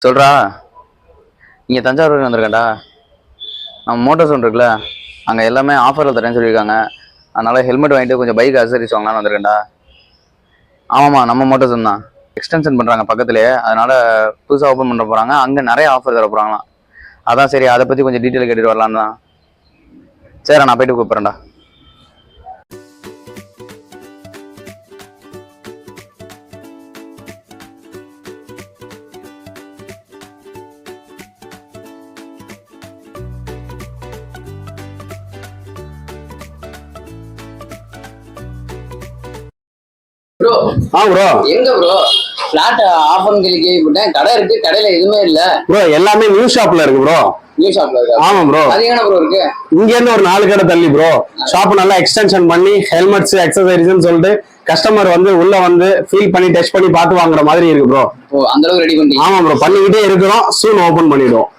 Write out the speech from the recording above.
சொல்றா, இங்கே தஞ்சாவூர் வந்திருக்கேன்டா. நம்ம மோட்டர்ஸ் ஒன்று இருக்குல்ல, அங்கே எல்லாமே ஆஃபரில் தரேன்னு சொல்லியிருக்காங்க. அதனால ஹெல்மெட் வாங்கிட்டு கொஞ்சம் பைக் அசரிஸ் வாங்கலாம்னு வந்திருக்கேன்டா. ஆமாம்மா, நம்ம மோட்டர்ஸ் தான். எக்ஸ்டென்ஷன் பண்ணுறாங்க பக்கத்துலேயே, அதனால புதுசாக ஓப்பன் பண்ண போகிறாங்க. அங்கே நிறைய ஆஃபர் தர போகிறாங்களாம். அதான் சரி, அதை பற்றி கொஞ்சம் டீட்டெயில் கேட்டுட்டு வரலான்னு தான். சரி, நான் போயிட்டு கூப்பிட்றேன்டா. ப்ரோ ப்ரோ எங்க ப்ரோ பிளாட் ஆஃபர்னு சொல்லி கேள்விப்பட்டேன். கடை இருக்கு, கடையில எதுவுமே இல்ல ப்ரோ. எல்லாமே நியூ ஷாப்ல இருக்கு ப்ரோ. நியூ ஷாப்ல இருக்கா? ஆமா ப்ரோ. அது எங்க ப்ரோ இருக்கு? இங்க இருந்து ஒரு 4 கடை தள்ளி ப்ரோ. ஷாப் நல்லா எக்ஸ்டென்ஷன் பண்ணி ஹெல்மெட்ஸ் அக்சசரிஸ்னு சொல்லிட்டு கஸ்டமர் வந்து உள்ள வந்து ஃபீல் பண்ணி டெஸ்ட் பண்ணி பார்த்து வாங்குற மாதிரி இருக்கு ப்ரோ. ஓ, அந்த அளவுக்கு ரெடி பண்ணி? ஆமா ப்ரோ, பண்ணிக்கிட்டே இருக்கிறோம். சூன் ஓபன் பண்ணிடுவோம்.